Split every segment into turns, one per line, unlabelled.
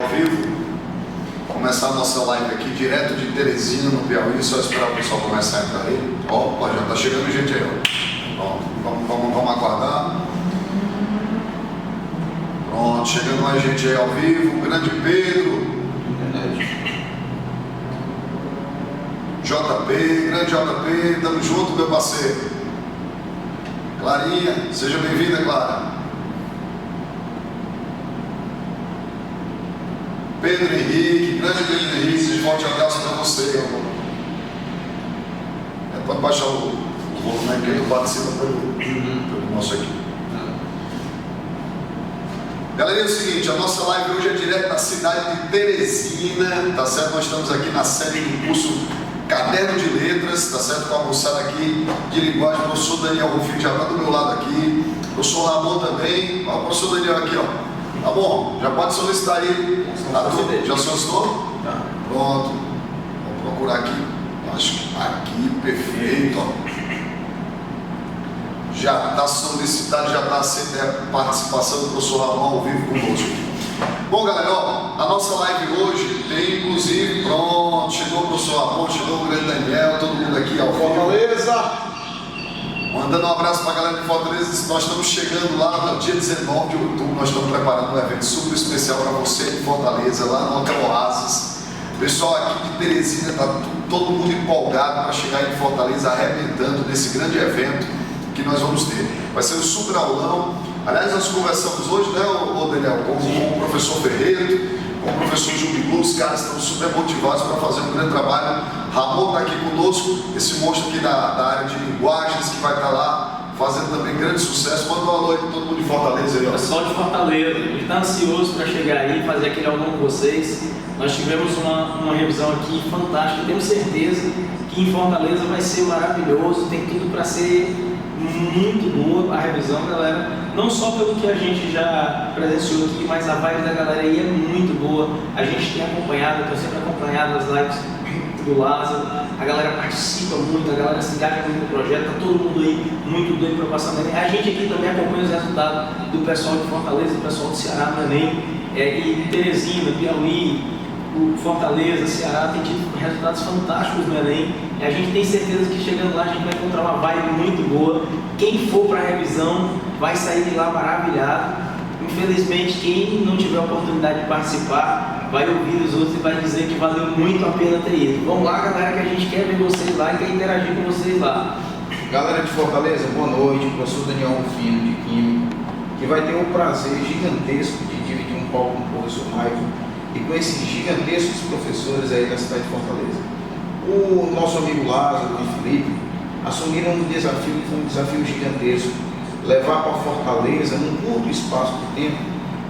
ao vivo. Começar a nossa live aqui direto de Teresina, no Piauí. Só esperar o pessoal começar a entrar aí. Ó, já tá chegando gente aí, ó. Pronto, vamos aguardar. Pronto, chegando mais gente aí ao vivo. Grande Pedro. JP, grande JP, tamo junto, meu parceiro. Clarinha, seja bem-vinda, Clara. Pedro Henrique, grande Pedro Henrique, forte abraço para você. Pode baixar o volume aqui, ele participa pelo nosso aqui. Galera, é o seguinte, a nossa live hoje é direto da cidade de Teresina, tá certo? Nós estamos aqui na série do curso Caderno de Letras, tá certo? Com a moçada aqui de linguagem, o professor Daniel Rufino já está do meu lado aqui, o professor Ramon também, ó, o professor Daniel aqui, ó. Tá bom? Já pode solicitar aí. Já solicitou? Tá. Pronto. Vou procurar aqui. Acho que aqui, perfeito, ó. Já está solicitado, já está aceita a participação do professor Ramon ao vivo conosco. Bom, galera, ó, a nossa live hoje tem, inclusive, pronto, chegou o professor Ramon, chegou o grande Daniel, todo mundo aqui ao Fortaleza. Mandando um abraço para a galera de Fortaleza. Nós estamos chegando lá no dia 19 de outubro, nós estamos preparando um evento super especial para você de Fortaleza, lá no Hotel Oasis. O pessoal aqui de Teresina está todo mundo empolgado para chegar em Fortaleza, arrebentando nesse grande evento que nós vamos ter. Vai ser um super aulão. Aliás, nós conversamos hoje, né, Daniel, com o professor Ferreiro, com o professor Jubilu. Os caras estão super motivados para fazer um grande trabalho. Ramon está aqui conosco, esse monstro aqui da área de linguagens, que vai estar lá fazendo também grande sucesso. Manda um alô aí para todo mundo de Fortaleza aí, ó.
Pessoal de Fortaleza, a gente está ansioso para chegar aí e fazer aquele aulão com vocês. Nós tivemos uma revisão aqui fantástica, temos certeza que em Fortaleza vai ser maravilhoso, tem tudo para ser muito boa a revisão, galera. Não só pelo que a gente já presenciou aqui, mas a vibe da galera aí é muito boa. A gente tem acompanhado, eu tenho sempre acompanhado as lives do Lázaro, a galera participa muito, a galera se engaja muito no projeto, tá todo mundo aí muito doido para passar no Enem. A gente aqui também acompanha os resultados do pessoal de Fortaleza, do pessoal do Ceará no Enem, e Teresina, Piauí, o Fortaleza, Ceará tem tido resultados fantásticos no Enem. E a gente tem certeza que chegando lá a gente vai encontrar uma vibe muito boa. Quem for para a revisão vai sair de lá maravilhado. Infelizmente, quem não tiver a oportunidade de participar vai ouvir os outros e vai dizer que valeu muito a pena ter ido. Vamos lá, galera, que a gente quer ver vocês lá e quer interagir com vocês lá.
Galera de Fortaleza, boa noite. O professor Daniel Rufino, de Química, que vai ter o prazer gigantesco de dividir um palco com o professor Michael e com esses gigantescos professores aí da cidade de Fortaleza. O nosso amigo Lázaro e Felipe assumiram um desafio que foi um desafio gigantesco, levar para Fortaleza, num curto espaço de tempo,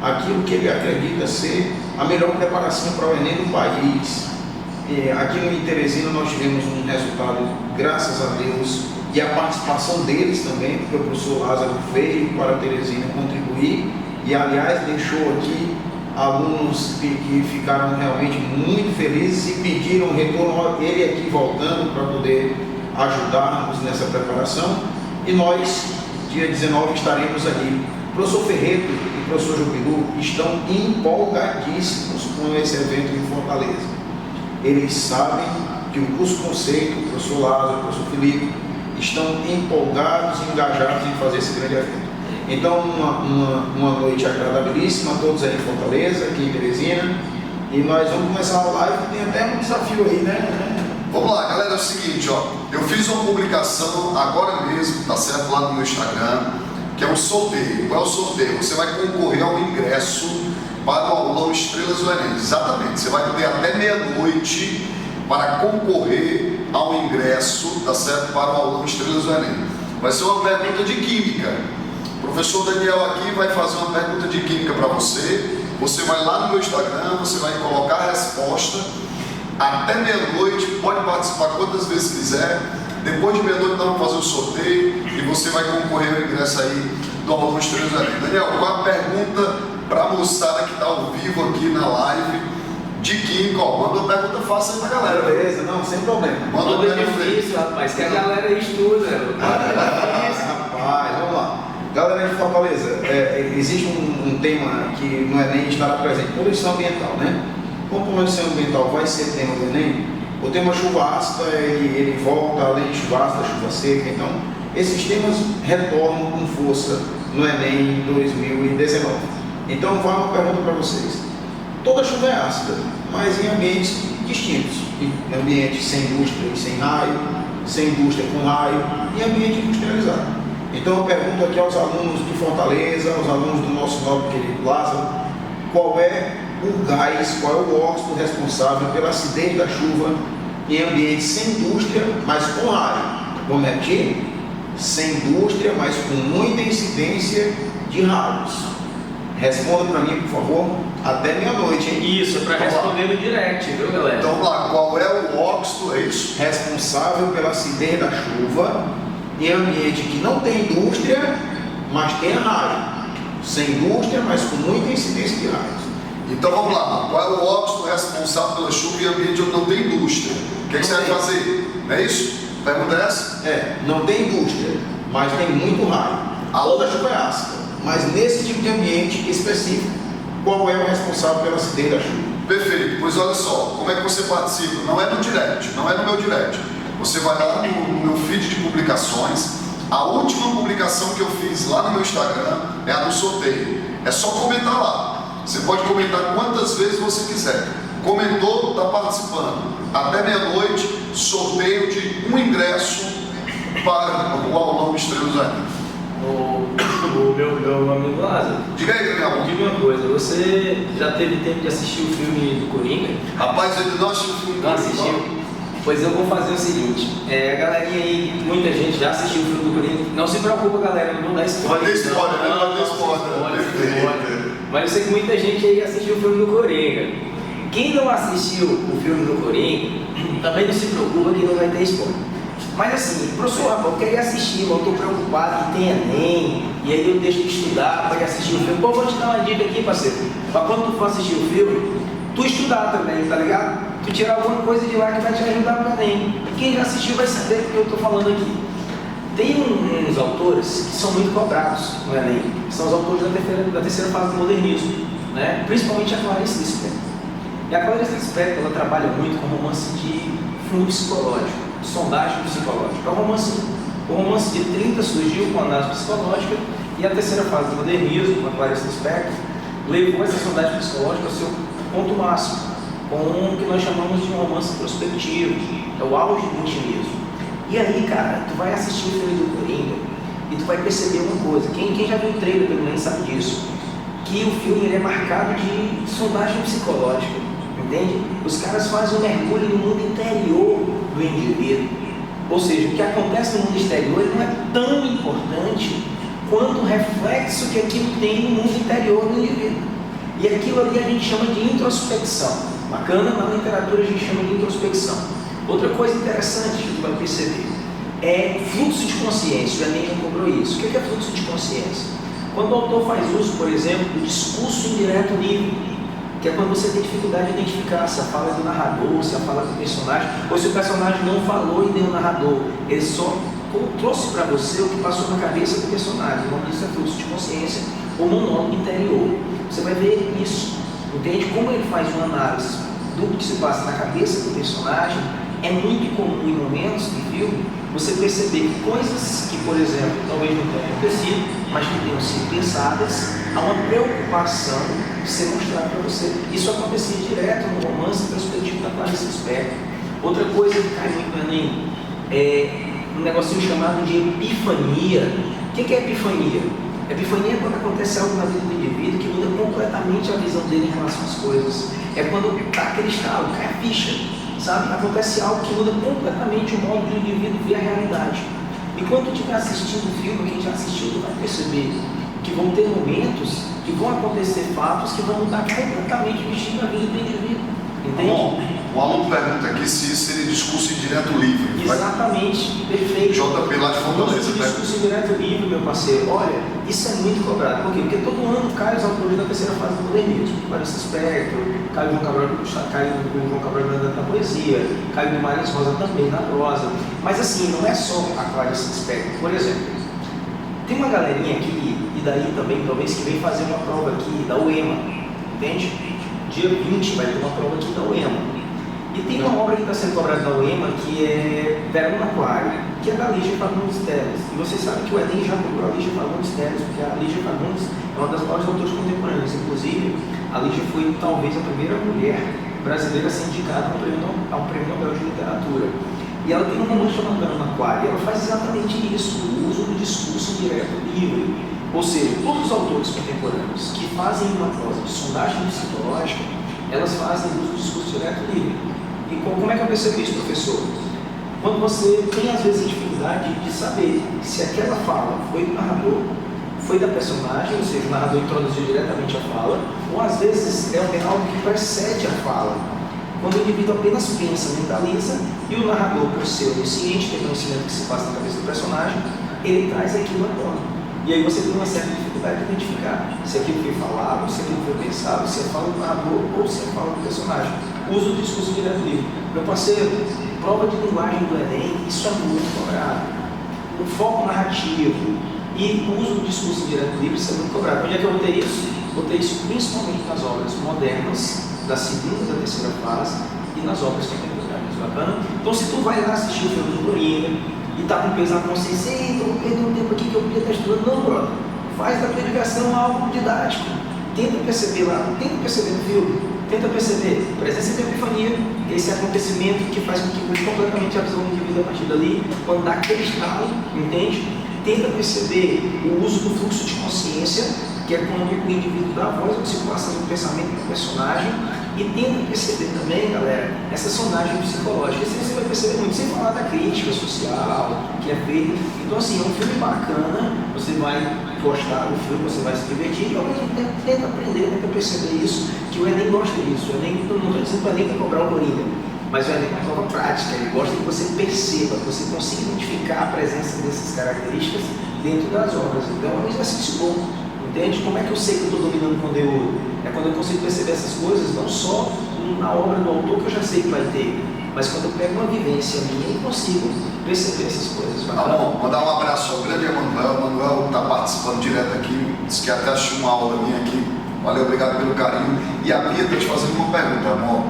aquilo que ele acredita ser a melhor preparação para o Enem do país. Aqui no Teresina nós tivemos um resultado, graças a Deus, e a participação deles também, porque o professor Lázaro veio para Teresina contribuir e, aliás, deixou aqui alunos que ficaram realmente muito felizes e pediram retorno, ele aqui voltando para poder ajudarmos nessa preparação. E nós, dia 19, estaremos ali. O professor Ferreiro e o professor Jubilu estão empolgadíssimos com esse evento em Fortaleza. Eles sabem que o curso Conceito, o professor Lázaro, o professor Felipe, estão empolgados e engajados em fazer esse grande evento. Então, uma noite agradabilíssima, todos aí em Fortaleza, aqui em Teresina, e nós vamos começar a live, tem até um desafio aí, né?
Vamos lá, galera, é o seguinte, ó, eu fiz uma publicação agora mesmo, tá certo, lá no meu Instagram, que é um sorteio. Qual é o sorteio? Você vai concorrer ao ingresso para o aulão Estrelas do Enem. Exatamente, você vai ter até meia-noite para concorrer ao ingresso, tá certo, para o aulão Estrelas do Enem. Vai ser uma pergunta de Química. O professor Daniel aqui vai fazer uma pergunta de Química para você. Você vai lá no meu Instagram, você vai colocar a resposta. Até meia-noite, pode participar quantas vezes quiser. Depois de meia-noite nós vamos fazer o sorteio e você vai concorrer ao ingresso aí do aulão Estrelas do Enem. Daniel, qual a pergunta para a moçada que está ao vivo aqui na live de Química? Ó, manda uma pergunta fácil aí pra galera.
Beleza, não, sem problema.
Manda uma pergunta
difícil, rapaz, que a galera estuda.
Rapaz, vamos lá. Galera de Fortaleza, existe um tema que no Enem estará presente, poluição ambiental, né? Como poluição ambiental vai ser tema do Enem, o tema chuva ácida, ele volta além de chuva ácida, chuva seca, então esses temas retornam com força no Enem 2019. Então vai uma pergunta para vocês. Toda chuva é ácida, mas em ambientes distintos, em ambientes sem indústria e sem raio, sem indústria com raio, e ambiente industrializado. Então eu pergunto aqui aos alunos de Fortaleza, aos alunos do nosso nobre querido Lázaro, qual é o gás, qual é o óxido responsável pela acidez da chuva em ambientes sem indústria, mas com raio? Vamos repetir? Sem indústria, mas com muita incidência de raios. Responda para mim, por favor, até meia-noite, hein?
Isso, é para responder no direct, viu, galera?
Então vamos lá, qual é o óxido, é isso?
Responsável pela acidez da chuva em ambiente que não tem indústria, mas tem raio. Sem indústria, mas com muita incidência de raios.
Então vamos lá, qual é o óxido responsável pela chuva em ambiente onde não tem indústria? O que você vai fazer? Não é isso? Pergunta é essa?
Não tem indústria, mas tem muito raio. Toda chuva é ácida, mas nesse tipo de ambiente específico, qual é o responsável pela acidez da chuva?
Perfeito, pois olha só, como é que você participa? Não é no direct, não é no meu direct. Você vai lá no meu feed de publicações. A última publicação que eu fiz lá no meu Instagram é a do sorteio. É só comentar lá. Você pode comentar quantas vezes você quiser. Comentou, está participando. Até meia-noite, sorteio de um ingresso para o aulão Estrela dos Anjos.
O meu amigo Lázaro,
Diga aí, Daniel.
diga uma coisa, você já teve tempo de assistir o filme do Coringa?
Rapaz, ele não assistiu o filme.
Não assistiu? Pois eu vou fazer o seguinte, a galerinha aí, muita gente já assistiu o filme do Coringa. Não se preocupa, galera, não vou dar spoiler.
Vai ter spoiler, né? Vai ter
spoiler.
spoiler.
Mas eu sei que muita gente aí assistiu o filme do Coringa. Quem não assistiu o filme do Coringa, também não se preocupa que não vai ter spoiler. Mas assim, professor, rapaz, eu queria assistir, mas eu estou preocupado que tem Enem, e aí eu deixo de estudar para assistir o filme. Pô, vou te dar uma dica aqui, parceiro, para quando tu for assistir o filme, tu estudar também, tá ligado? Tu tirar alguma coisa de lá que vai te ajudar para o Enem. E quem já assistiu vai saber o que eu estou falando aqui. Tem uns autores que são muito cobrados no Enem, que são os autores da terceira fase do modernismo, né? Principalmente a Clarice Lispector. E a Clarice Lispector, ela trabalha muito com romance de fundo psicológico, sondagem psicológica. É o romance de 30 surgiu com a análise psicológica, e a terceira fase do modernismo, com a Clarice Lispector, levou essa sondagem psicológica ao seu ponto máximo, com o que nós chamamos de um romance prospectivo, é o auge do intimismo. E aí, cara, tu vai assistir o filme do Coringa e tu vai perceber uma coisa, quem já viu o trailer pelo menos sabe disso, que o filme ele é marcado de sondagem psicológica, entende? Os caras fazem um mergulho no mundo interior do indivíduo, ou seja, o que acontece no mundo exterior ele não é tão importante quanto o reflexo que aquilo tem no mundo interior do indivíduo. E aquilo ali a gente chama de introspecção. Bacana, na literatura a gente chama de introspecção. Outra coisa interessante que tu vai perceber é fluxo de consciência. O Enem já cobrou isso. O que é fluxo de consciência? Quando o autor faz uso, por exemplo, do discurso indireto livre, que é quando você tem dificuldade de identificar se a fala é do narrador, se a fala é do personagem, ou se o personagem não falou e nem o narrador, ele só trouxe para você o que passou na cabeça do personagem. O nome disso é fluxo de consciência ou monólogo interior. Você vai ver isso, entende? Como ele faz uma análise do que se passa na cabeça do personagem. É muito comum em momentos de filme você perceber que coisas que, por exemplo, talvez não tenham acontecido, mas que tenham sido pensadas, há uma preocupação de ser mostrado para você. Isso acontecia direto no romance perspectivo da Clarice Lispector. Outra coisa que cai muito no Enem é um negocinho chamado de epifania. O que é epifania? Epifania é quando acontece algo na vida do indivíduo que muda completamente a visão dele em relação às coisas. É quando dá aquele estalo, cai a ficha, sabe? Acontece algo que muda completamente o modo do indivíduo ver a realidade. E quando tu estiver assistindo o filme, quem já assistiu, tu vai perceber que vão ter momentos que vão acontecer fatos que vão mudar completamente o destino da vida do indivíduo. Entende?
Bom, o aluno pergunta aqui se isso seria discurso indireto livre.
Exatamente, perfeito.
JP lá de Fortaleza.
Discurso indireto livre, meu parceiro. Olha, isso é muito cobrado. Por quê? Porque todo ano cai os autores da terceira fase do modernismo. Clarice Lispector, cai o João Cabral da poesia, cai o Guimarães Rosa também na prosa. Mas assim, não é só a Clarice Lispector. Por exemplo, tem uma galerinha aqui e daí também, talvez, que vem fazer uma prova aqui da UEMA, entende? Dia 20 vai ter uma prova aqui da UEMA. E tem uma obra que está sendo cobrada da UEMA que é Verão no Aquário, que é da Lígia Fagundes Telles. E vocês sabem que o Enem já cobrou a Lígia Fagundes Telles, porque a Lígia Fagundes é uma das maiores autoras contemporâneas. Inclusive, a Lígia foi talvez a primeira mulher brasileira a ser indicada a um prêmio Nobel de Literatura. E ela tem um romance chamado Verão no Aquário, e ela faz exatamente isso, o uso do discurso direto livre. Ou seja, todos os autores contemporâneos que fazem uma prosa de sondagem psicológica, elas fazem uso do discurso direto livre. E como é que eu percebo isso, professor? Quando você tem, às vezes, a dificuldade de saber se aquela fala foi do narrador, foi da personagem, ou seja, o narrador introduziu diretamente a fala, ou às vezes é algo que precede a fala. Quando o indivíduo apenas pensa, mentaliza, e o narrador, por ser onisciente, tem conhecimento que se passa na cabeça do personagem, ele traz aquilo à tona. E aí você tem uma certa dificuldade de identificar se aquilo foi falado, se aquilo foi pensado, se é fala do narrador ou se é fala do personagem. Uso do discurso direto livre. Meu parceiro, prova de linguagem do Enem, isso é muito cobrado. O foco narrativo e o uso do discurso direto livre, isso é muito cobrado. Onde é que eu botei isso? Botei isso principalmente nas obras modernas, da segunda e da terceira fase, e nas obras contemporâneas. Bacana? Então, se tu vai lá assistir o filme do Coringa e tá com peso na consciência, estou perdendo um tempo aqui que eu podia estar estudando, não, brother. Faz da tua ligação algo didático. Tenta perceber lá, tenta perceber no filme, tenta perceber presença de epifania, esse acontecimento que faz com que mude completamente a visão do indivíduo a partir dali, quando dá aquele estalo, entende? Tenta perceber o uso do fluxo de consciência, que é quando o indivíduo dá voz à circulação do pensamento do personagem, e tenta perceber também, galera, essa sondagem psicológica. Isso você vai perceber muito, sem falar da crítica social que é feita. Então, assim, é um filme bacana, você vai gostar do filme, você vai se divertir, e ao mesmo tempo tenta aprender, tenta perceber isso, que o Enem gosta disso. O Enem, não estou dizendo para o Enem cobrar o Coringa, mas o Enem é uma prova prática, ele gosta que você perceba, que você consiga identificar a presença dessas características dentro das obras. Então, é um exercício bom. Entende? Como é que eu sei que eu estou dominando o conteúdo? É quando eu consigo perceber essas coisas, não só na obra do autor, que eu já sei que vai ter, mas quando eu pego uma vivência minha e consigo perceber essas coisas.
Tá bom, mandar um abraço ao grande Emanuel. O Emanuel está participando direto aqui, disse que até assistiu uma aula minha aqui. Valeu, obrigado pelo carinho. E a Bia está te fazendo uma pergunta, amor.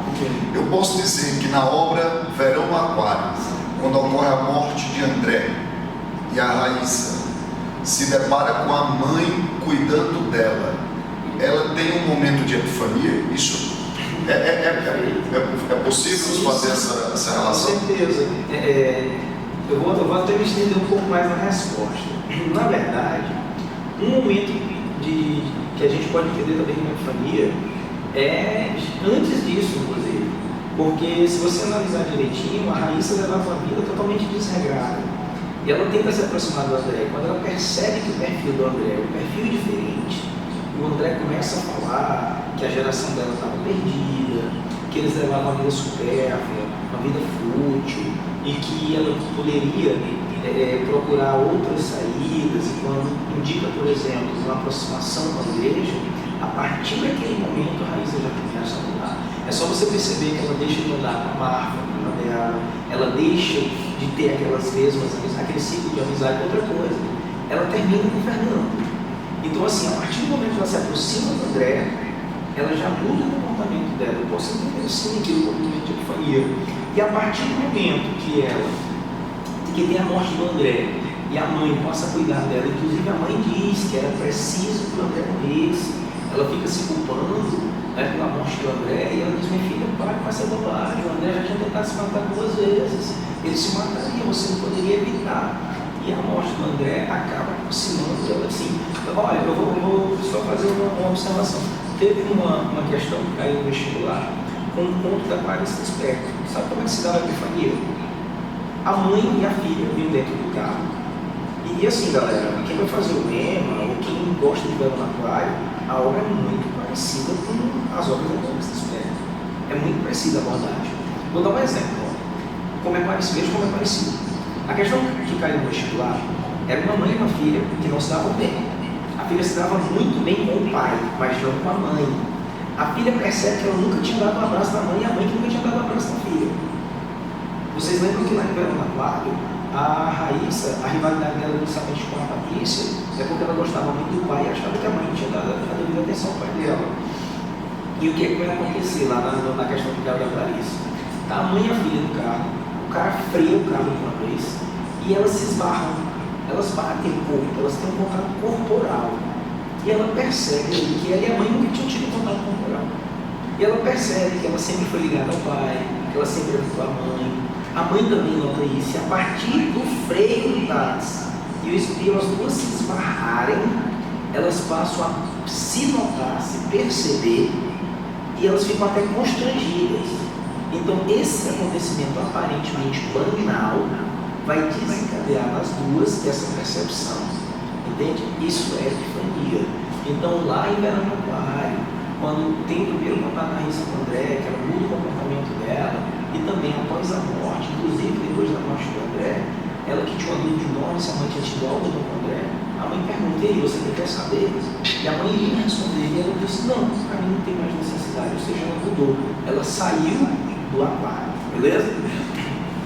Eu posso dizer que na obra Verão no Aquário, quando ocorre a morte de André e a Raíssa se depara com a mãe cuidando dela, ela tem um momento de epifania? Isso é possível fazer essa relação?
Com certeza. Eu vou até me estender um pouco mais na resposta. Na verdade, um momento que a gente pode entender também como epifania é antes disso, inclusive. Porque se você analisar direitinho, a Raíssa levava uma vida totalmente desregrada. E ela tenta se aproximar do André. Quando ela percebe que o perfil do André é um perfil diferente, o André começa a falar que a geração dela estava perdida, que eles levavam uma vida supérflua, uma vida fútil, e que ela poderia procurar outras saídas. E quando indica, por exemplo, uma aproximação com a igreja, a partir daquele momento a Raíssa já começa a mudar. É só você perceber que ela deixa de andar com a Marfa, ela deixa de ter aquelas mesmas, aquele ciclo de amizade com outra coisa. Ela termina com o Fernando. Então, assim, a partir do momento que ela se aproxima do André, ela já muda o comportamento dela. Eu posso entender sim aquele comportamento de epifania. E a partir do momento que ela tem a morte do André e a mãe possa cuidar dela, inclusive a mãe diz que era preciso que o André morresse, ela fica se culpando pela morte do André, e ela diz: minha filha, para com essa bobagem, o André já tinha tentado se matar 2 vezes, ele se mataria, você não poderia evitar. E a morte do André acaba aproximando ela assim. Olha, eu vou só fazer uma observação. Teve uma questão que caiu no vestibular com um conto da Clarice Lispector. Sabe como é que se dá a epifania? A mãe e a filha vinham dentro do carro. E assim, galera, quem vai fazer o lema, ou quem gosta de Verão no Aquário, a obra é muito parecida com as obras da Clarice Lispector. É muito parecida a abordagem. Vou dar um exemplo. Como é parecido, veja como é parecido. A questão que caiu no vestibular era uma mãe e uma filha que não se davam bem. A filha se dava muito bem com o pai, mas não com a mãe. A filha percebe que ela nunca tinha dado um abraço da mãe, e a mãe que nunca tinha dado um abraço da filha. Vocês lembram que lá em Verão no Aquário,
A Raíssa, a rivalidade dela inicialmente com a Patrícia é porque ela gostava muito do pai e achava que a mãe tinha dado a devida atenção ao pai dela. E o que vai acontecer lá na questão do carro da Clarice? Tá a mãe e a filha no carro, o cara freia o carro de uma vez e elas se esbarram, elas batem o corpo, elas têm um contato corporal. E ela percebe que ela e a mãe nunca tinham tido contato corporal. E ela percebe que ela sempre foi ligada ao pai, que ela sempre avisou a mãe. A mãe também nota isso. E a partir do freio do táxi e as duas se esbarrarem, elas passam a se notar, se perceber e elas ficam até constrangidas. Então esse acontecimento aparentemente banal vai desencadear nas duas essa percepção. Entende? Isso é epifania. Então lá em Verão do Aquário, quando tem o primeiro contato da Raíssa com o André, que ela muda o comportamento dela, e também após a morte, inclusive depois da morte do André, ela que tinha uma dúvida enorme se a mãe tinha tido algo com o André, a mãe pergunta, e aí, você não quer saber? E a mãe iria responder, e ela disse, não, para mim não tem mais necessidade, ou seja, ela mudou. Ela saiu do aquário, beleza?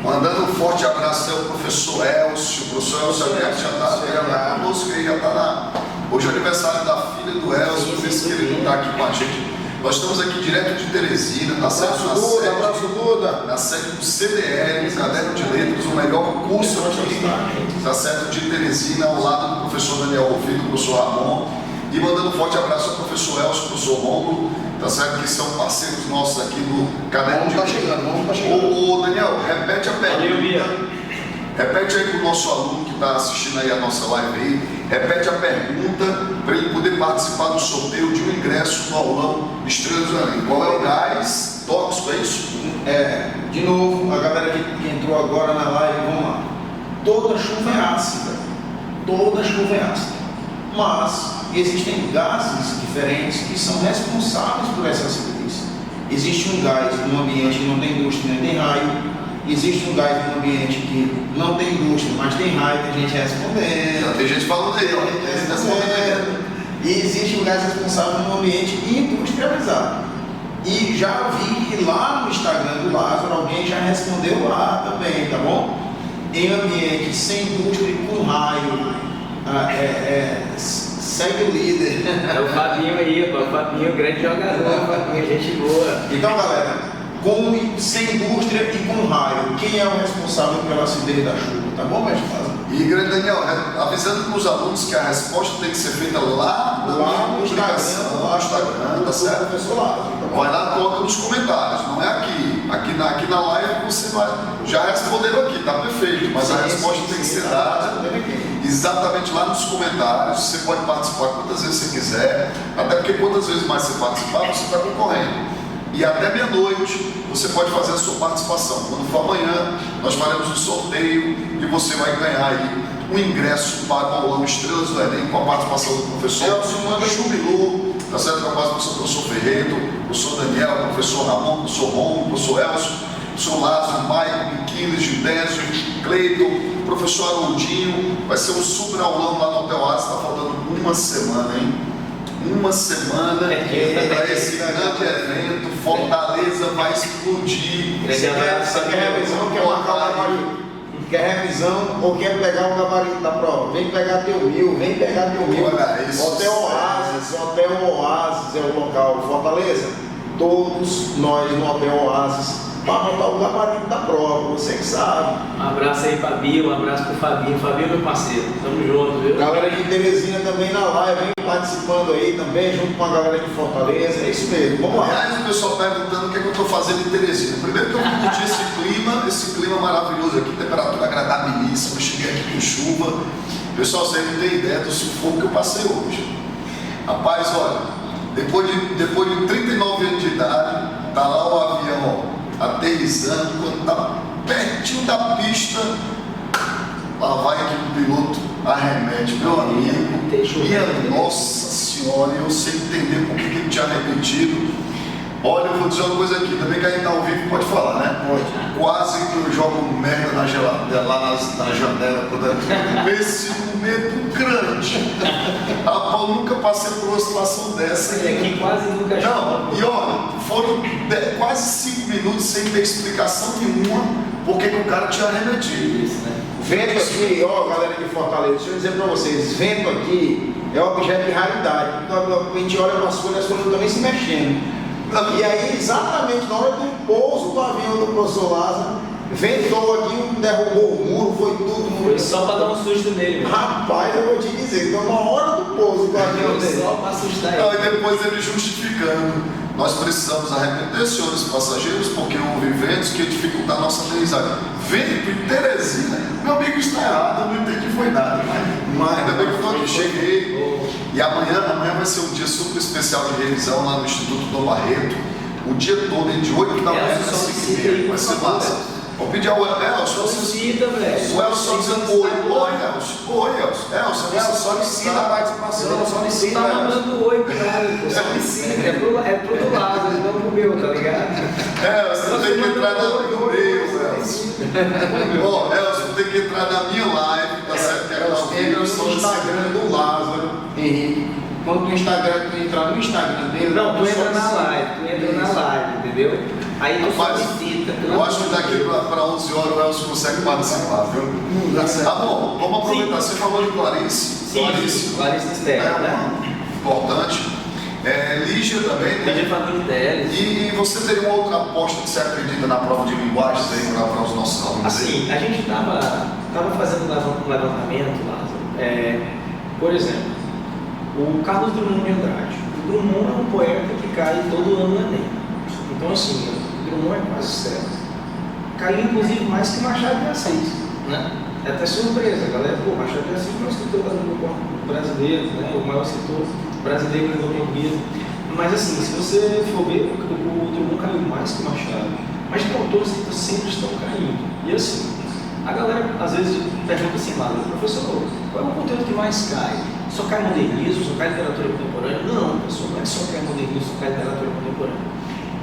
Mandando um forte abraço ao professor Elcio. O professor Elcio já está conosco, ele já está lá. Hoje é aniversário da filha do Elcio, por isso que ele não está aqui com a gente. Nós estamos aqui direto de Teresina,
Abraço Duda.
Na sede do CDL, Caderno de Letras, o melhor curso aqui, tá certo, de Teresina, ao lado do professor Daniel Rovino, do professor Ramon. E mandando um forte abraço ao professor Elcio, professor Rômulo, tá certo, que são parceiros nossos aqui do Caderno de Letras.
Vamos tá chegando.
Ô Daniel, repete a pergunta. Repete aí para o nosso aluno que está assistindo aí a nossa live aí, repete a pergunta para ele poder participar do sorteio de um ingresso no aulão Estrelas do Além. Qual é o gás tóxico, é isso?
De novo, a galera que entrou agora na live, vamos lá. Toda chuva é ácida. Toda chuva é ácida. Mas existem gases diferentes que são responsáveis por essa acidez. Existe um gás no ambiente que não tem indústria nem tem raio. Existe um gás no ambiente que não tem indústria, mas tem raio, tem gente respondendo.
Já tem gente falando dele,
E existe um gás responsável no ambiente industrializado. E já vi que lá no Instagram do Lázaro alguém já respondeu lá também, tá bom? Em ambiente sem indústria e com raio, segue o líder.
É o Fabinho aí, o Fabinho, grande jogador, Fabinho, gente boa.
Então, galera, sem indústria e com raio, quem é o responsável pela acidez da chuva? Tá bom, mestre Lázaro?
E grande Daniel, avisando para os alunos que a resposta tem que ser feita lá no Instagram, tá certo?
Professor Lázaro, tá bom?
Vai lá, coloca nos comentários, não é aqui. Aqui na live você vai. Já responderam aqui, tá perfeito, mas a resposta tem que ser dada exatamente lá nos comentários. Você pode participar quantas vezes você quiser, até porque quantas vezes mais você participar, você está concorrendo. E até meia-noite você pode fazer a sua participação. Quando for amanhã, nós faremos um sorteio e você vai ganhar aí um ingresso para o aulão Estrelas do Enem com a participação do professor Chubilu, tá certo? Com a participação do professor Ferreiro, professor Daniel, professor Ramon, professor Romo, professor Elcio, professor Lázaro, Maicon, Miquiles, Gildésio, Cleiton, professor Haroldinho. Vai ser um super aulão lá no Hotel Asa, está faltando uma semana, hein? Uma semana para esse grande evento. Fortaleza vai explodir.
Você quer revisão, quer marcar o gabarito? Quer revisão ou quer pegar o gabarito da prova? Vem pegar teu mil, vem pegar teu mil. Hotel Oasis é o local. Fortaleza, todos nós no Hotel Oasis para botar o gabarito da prova, você que sabe.
Um abraço aí, Fabinho, um abraço pro Fabinho. Fabinho, meu parceiro, tamo junto, viu?
Galera de Teresina também na live, vem participando aí também, junto com a galera de Fortaleza, é isso mesmo, vamos lá.
Aliás, o pessoal perguntando o que é que eu estou fazendo em Teresina. Primeiro que eu curti esse clima maravilhoso aqui, temperatura agradabilíssima, cheguei aqui com chuva. Pessoal, vocês não têm ideia do sufoco que eu passei hoje. Rapaz, olha, depois de 39 anos de idade, tá lá o avião, ó, aterrissando, quando tá pertinho da pista, lá vai aqui o piloto, arremete, meu amigo, minha nossa senhora, eu sei entender por que ele tinha arremetido. Olha, eu vou dizer uma coisa aqui, também que a gente tá ao vivo, pode falar, né? Pode. Quase que eu jogo merda na geladeira, lá na janela, com esse medo grande. Rapaz, eu nunca passei por uma situação dessa.
Aqui quase nunca
Não, e olha, foram quase 5 minutos minutos sem ter explicação nenhuma porque que o cara tinha remedido.
Isso, né?
Vento aqui, ó, galera de Fortaleza, deixa eu dizer para vocês, vento aqui é objeto de raridade. A gente olha para as folhas não estão nem se mexendo. E aí, exatamente na hora do pouso do avião do professor Lázaro, ventou aqui, derrubou o muro, foi tudo.
Foi só para dar um susto nele, mesmo.
Rapaz, eu vou te dizer, então na hora do pouso do avião
Foi
dele.
só para assustar
Não,
ele.
e depois ele justificando. Nós precisamos arrepender, senhores passageiros, porque houve ventos que dificultam a nossa aterrissagem. Vento em Teresina, meu amigo, está errado, eu não entendi foi nada. Mas ainda bem que eu cheguei. E amanhã vai ser um dia super especial de revisão lá no Instituto Dom Barreto. O dia todo, de 8 da manhã às 5h30. Vai ser massa. Vou pedir ao Elcio.
Solicita, velho.
O Elcio dizendo oi. Oi, Elcio. Oi, Elcio. Elcio,
Solicita a participação, solicita.
Tá mandando oi pro cara, pô. Solicita. É pro do lado, não pro meu, tá ligado?
Elcio, tem que entrar na meu, Elcio. Ó, Elcio, tem que entrar na minha live, tá certo? Que é
Elas entram no Instagram do Lázaro, Henrique. Quando tu entrar no Instagram dele,
Não, tu entra na
solicita.
live, entendeu? Aí tu
Rapaz,
solicita.
eu acho que daqui para 11 horas o Elcio consegue participar, viu?
Dá certo.
Tá bom, vamos aproveitar. Você falou de Clarice.
Clarice Esther,
É
né?
uma importante. Lígia também, né?
Lígia Família Teles.
E você teria uma outra aposta que você acredita na prova de linguagens aí para os nossos alunos?
Assim, a gente estava fazendo um levantamento, Lázaro. Por exemplo, o Carlos Drummond de Andrade. O Drummond é um poeta que cai todo ano no Enem. Então, assim, o Drummond é quase certo. Caiu, inclusive, mais que Machado de Assis, né? É até surpresa, galera. Pô, Machado de Assis é o maior escritor brasileiro, né? O maior escritor brasileiro do português. Mas, assim, se você for ver, o Drummond caiu mais que Machado. Mas tem autores que sempre estão caindo. E, assim, a galera, às vezes, pergunta assim, professor, qual é o conteúdo que mais cai? Só cai modernismo, só cai literatura contemporânea? Não, pessoal, não é só cai modernismo, só cai literatura contemporânea.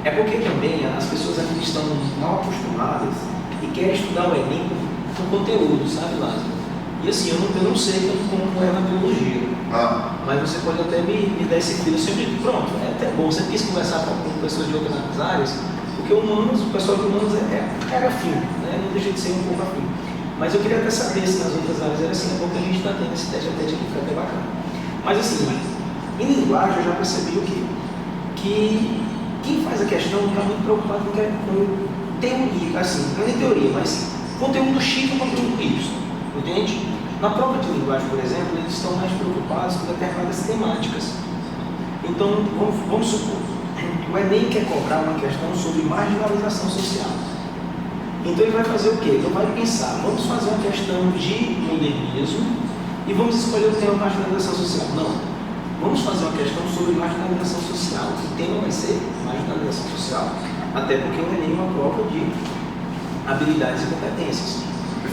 É porque também as pessoas aqui estão mal acostumadas e querem estudar o Enem com conteúdo, sabe, Lázaro? E assim, eu não sei como é na biologia, mas você pode até me dar esse filho. Eu sempre digo, pronto, é até bom, você quis conversar com pessoas de outras áreas, porque humanos, o pessoal de humanos é afim, né? Não deixa de ser um pouco afim. Mas eu queria até saber se nas outras áreas era assim, é bom que a gente está tendo esse teste a teste aqui, fica até bacana. Mas assim, em linguagem eu já percebi o quê? Que quem faz a questão está muito preocupado com teoria, assim, não é nem teoria, mas conteúdo X ou conteúdo Y, entende? Na prova de linguagem, por exemplo, eles estão mais preocupados com determinadas temáticas. Então, vamos supor, o Enem quer cobrar uma questão sobre marginalização social. Então ele vai fazer o quê? Ele vai pensar, vamos fazer uma questão de modernismo e vamos escolher o tema marginalização social. Não. Vamos fazer uma questão sobre marginalização social. O tema vai ser marginalização social. Até porque o Enem é uma prova de habilidades e competências.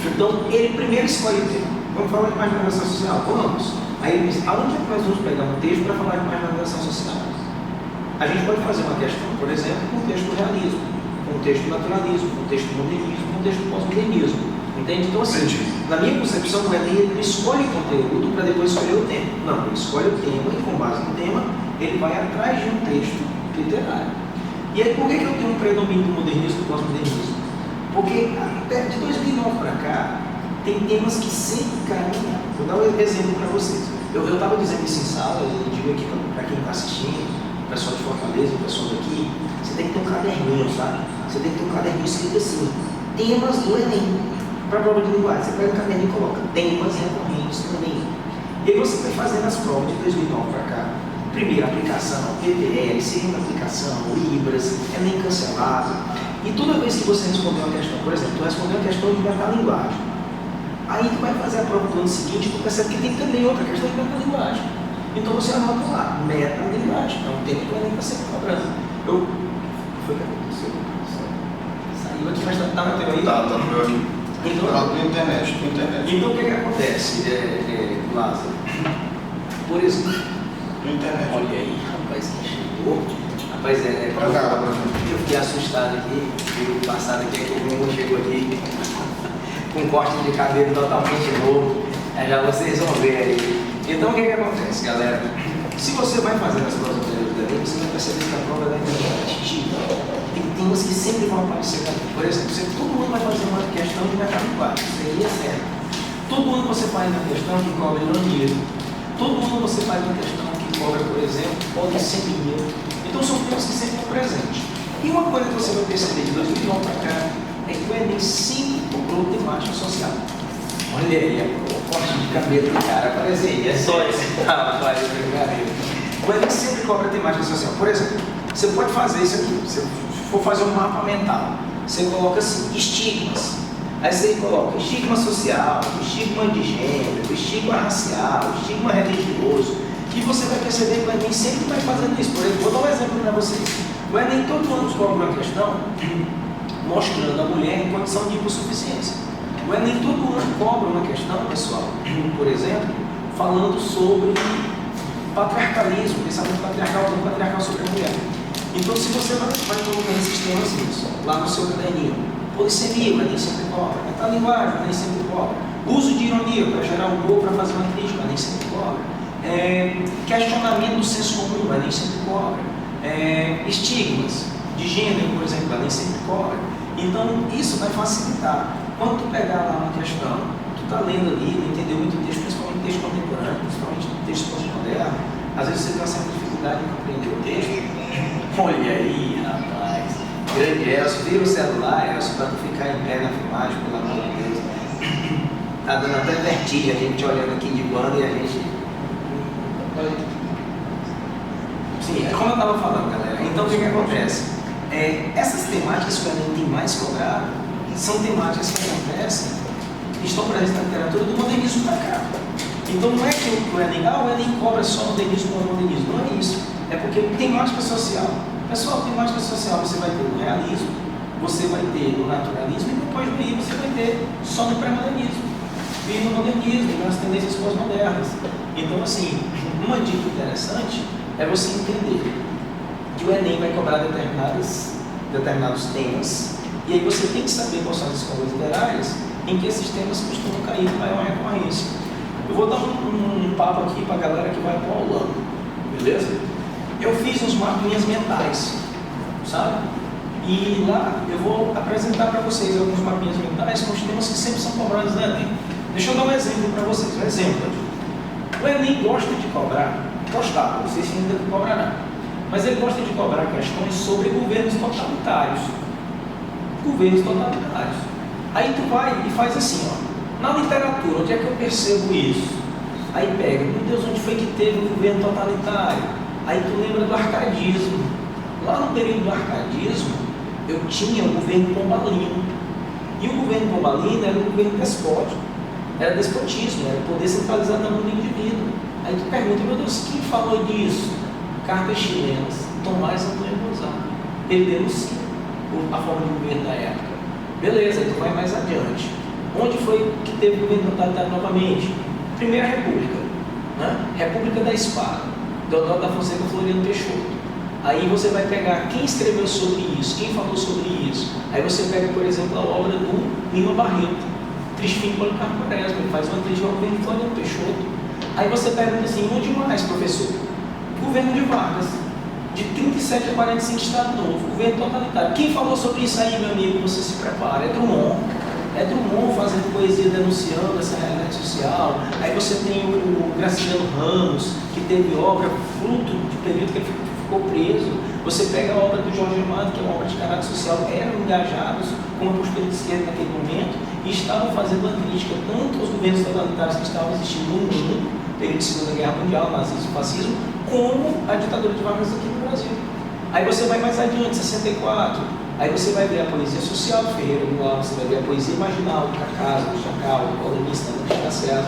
Então ele primeiro escolhe o tema. Vamos falar de marginalização social? Vamos. Aí ele diz, aonde é que nós vamos pegar um texto para falar de marginalização social? A gente pode fazer uma questão, por exemplo, com o texto do realismo, com o texto do naturalismo, com o texto do modernismo, com o texto do pós-modernismo. Entende? Então, assim, na minha concepção, o Enem ele não escolhe conteúdo para depois escolher o tema. Não, ele escolhe o tema e, com base no tema, ele vai atrás de um texto literário. E aí, por que eu tenho um predomínio do modernismo e do pós-modernismo? Porque, até de 2009 para cá, tem temas que sempre caem. Vou dar um exemplo para vocês. Eu estava dizendo isso em sala, eu digo aqui para quem está assistindo, o pessoal de Fortaleza, o pessoal daqui, você tem que ter um caderninho, sabe? Você tem que ter um caderninho escrito assim, temas do Enem. Para a prova de linguagem, você pega o caderninho e coloca temas recorrentes do Enem. E aí você vai fazendo as provas de 2009 para cá. Primeira aplicação, PPL, segunda aplicação, Libras, Enem cancelado. E toda vez que você responder uma questão, por exemplo, tu respondeu a questão de metalinguagem. Aí tu vai fazer a prova do ano seguinte e tu percebe que tem também outra questão de metalinguagem. Então você anota lá, metalinguagem, é um tema que o Enem está sempre cobrando. Foi o que aconteceu? Saiu aqui, mas tá no teu aí?
Tá no meu aqui.
Então,
Na internet.
então o que acontece, Lázaro? Por exemplo,
Na internet.
olha aí, rapaz, que chegou. Rapaz,
Pra cá,
eu fiquei assustado aqui, o passado aqui, que o Bruno chegou aqui com um corte de cabelo totalmente novo. Já vocês vão ver aí. Então o que acontece, galera? Se você vai fazer as provas do Enem, você vai perceber que a prova é da internet.
tem temas que sempre vão aparecer. Por exemplo, todo mundo vai fazer uma questão de mercado aquático, isso aí é certo. Todo mundo você faz uma questão que cobra ironia. Todo mundo você faz uma questão que cobra, por exemplo, polissemia. Então são temas que sempre estão presentes. E uma coisa que você vai perceber de 2009 para cá é que o Enem sempre cobrou temática social. Olha aí, o corte de cabelo do cara, parece aí, é só esse rapaz, o Enem sempre cobra temática social. Por exemplo, você pode fazer isso aqui, se for fazer um mapa mental, você coloca assim, estigmas. Aí você coloca estigma social, estigma de gênero, estigma racial, estigma religioso. E você vai perceber que o Enem sempre vai fazendo isso. Por exemplo, vou dar um exemplo para vocês. O Enem todo ano cobra uma questão mostrando a mulher em condição de hipossuficiência. O Enem todo ano cobra uma questão, pessoal, por exemplo, falando sobre patriarcalismo, pensamento patriarcal sobre a mulher. Então, se você vai colocando esses temas lá no seu caderninho, polissemia, o Enem sempre cobra, metalinguagem, o Enem sempre cobra, uso de ironia para gerar humor, para fazer uma crítica, o Enem sempre cobra, questionamento do senso comum, o Enem sempre cobra, estigmas de gênero, por exemplo, o Enem sempre cobra. Então, isso vai facilitar. Quando tu pegar lá uma questão, tu está lendo ali, não entendeu muito o texto, principalmente texto contemporâneo, principalmente texto pós-moderno, às vezes você tem uma certa dificuldade em compreender o texto. Olha aí, rapaz, grande Elcio, vira o celular, Elcio, para tu ficar em pé na filmagem, pelo amor de Deus. Tá dando até vertigem a gente olhando aqui de banda e a gente... Sim, é como eu estava falando, galera. Então, o que acontece? Essas temáticas que o Enem tem mais cobrado são temáticas que acontecem, estão presentes na literatura do modernismo para cá. Então não é que o Enem cobra só modernismo ou modernismo, não é isso. É porque temática social. Pessoal, temática social você vai ter no realismo, você vai ter no naturalismo e depois daí você vai ter só no pré-modernismo e no modernismo, e nas tendências pós-modernas. Então assim, uma dica interessante é você entender que o Enem vai cobrar determinados temas, e aí você tem que saber quais são as escolas literárias em que esses temas costumam cair com maior recorrência. Eu vou dar um papo aqui para a galera que vai para o aulão, beleza? Eu fiz uns mapinhas mentais, sabe? E lá eu vou apresentar para vocês alguns mapinhas mentais com os temas que sempre são cobrados no Enem. Deixa eu dar um exemplo para vocês, um exemplo. O Enem gosta de cobrar, não sei se ainda cobrará, mas ele gosta de cobrar questões sobre governos totalitários. Aí tu vai e faz assim, ó. Na literatura, onde é que eu percebo isso? Aí pega, meu Deus, onde foi que teve um governo totalitário? Aí tu lembra do arcadismo. Lá no período do arcadismo, eu tinha o governo pombalino. E o governo pombalino era um governo despótico. Era despotismo, era poder centralizado na mão do indivíduo. Aí tu pergunta, meu Deus, quem falou disso? Cartas chilenas, Tomás Antônio Gonzaga. Ele denuncia a forma de governo da época. Beleza, aí tu vai mais adiante. Onde foi que teve o governo totalitário novamente? Primeira República, né? República da Espada, Deodoro da Fonseca, Floriano Peixoto. Aí você vai pegar quem escreveu sobre isso, quem falou sobre isso. Aí você pega, por exemplo, a obra do Lima Barreto, Crispim Policarpo Quaresma, ele faz uma crítica ao governo de Floriano Peixoto. Aí você pergunta assim, onde mais, professor? Governo de Vargas, de 37 a 45, Estado Novo, governo totalitário. Quem falou sobre isso aí, meu amigo? Você se prepara, é Drummond. É Drummond fazendo poesia denunciando essa realidade social. Aí você tem o Graciliano Ramos, que teve obra fruto do período que ele ficou preso. Você pega a obra do Jorge Amado, que é uma obra de caráter social, eram engajados com a postura de esquerda naquele momento e estavam fazendo uma crítica tanto aos governos totalitários que estavam existindo no mundo, período de Segunda Guerra Mundial, nazismo, fascismo, como a ditadura de Vargas aqui no Brasil. Aí você vai mais adiante, 64. Aí você vai ver a poesia social do Ferreira Goulart, você vai ver a poesia marginal do Cacasa, do Chacal, do Paulinista, do Cassiano,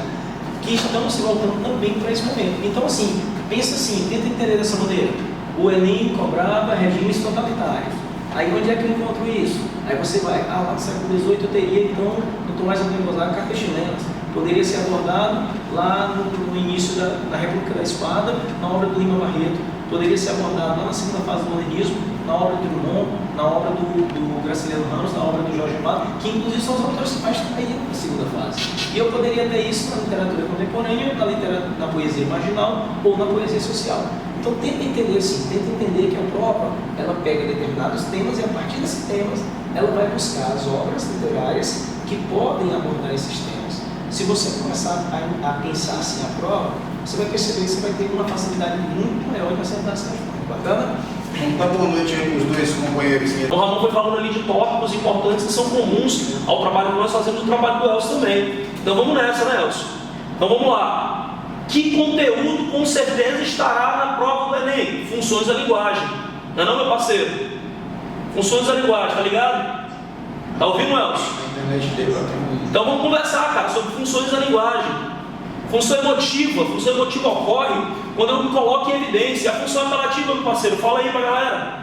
que estão se voltando também para esse momento. Então, assim, pensa assim, tenta entender dessa maneira. O Enem cobrava regimes totalitários. Aí onde é que eu encontro isso? Aí você vai, lá no século XVIII eu teria, então, no Tomás Antônio Gonzaga, cartas chilenas. Poderia ser abordado lá no início da República da Espada, na obra do Lima Barreto. Poderia ser abordado lá na segunda fase do modernismo, na obra do Drummond, na obra do Graciliano Ramos, na obra do Jorge Amado, que inclusive são os autores que mais traíram na segunda fase. E eu poderia ter isso na literatura contemporânea, na poesia marginal ou na poesia social. Então tenta entender assim, tenta entender que a prova ela pega determinados temas e a partir desses temas ela vai buscar as obras literárias que podem abordar esses temas. Se você começar a pensar assim a prova, você vai perceber que você vai ter uma facilidade muito maior de acertar essa resposta. Bacana?
Então, boa noite aí para os dois companheiros.
O Ramon foi falando ali de tópicos importantes que são comuns ao trabalho que nós fazemos, do trabalho do Elcio também. Então vamos nessa, né, Elcio? Então vamos lá. Que conteúdo com certeza estará na prova do Enem? Funções da linguagem. Não é não, meu parceiro? Funções da linguagem, tá ligado? Tá ouvindo, Elcio?
A internet dele vai ter
Então vamos conversar, cara, sobre funções da linguagem. Função emotiva ocorre quando eu me coloco em evidência. A função apelativa, meu parceiro, fala aí pra galera.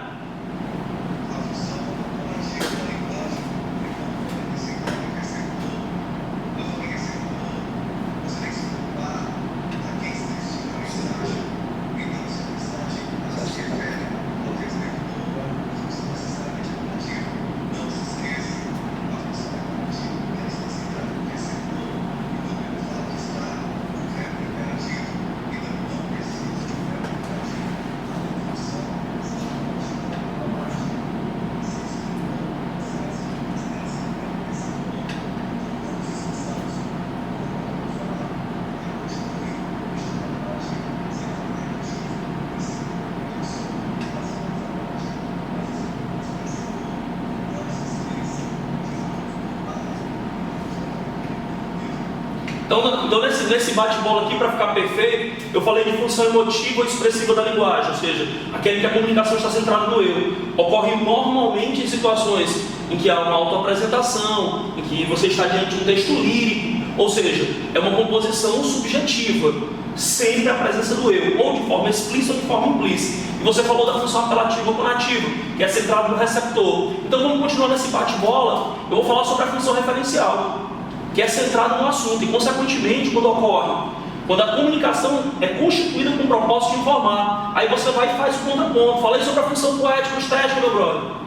Então nesse bate-bola aqui, para ficar perfeito, eu falei de função emotiva ou expressiva da linguagem, ou seja, aquele que a comunicação está centrada no eu. Ocorre normalmente em situações em que há uma autoapresentação, em que você está diante de um texto lírico, ou seja, é uma composição subjetiva, sempre a presença do eu, ou de forma explícita ou de forma implícita. E você falou da função apelativa ou conativa, que é centrada no receptor. Então vamos continuar nesse bate-bola, eu vou falar sobre a função referencial, que é centrada no assunto e, consequentemente, quando a comunicação é constituída com o propósito de informar, aí você vai e faz o contraponto. Falei sobre a função poética ou estética, meu brother.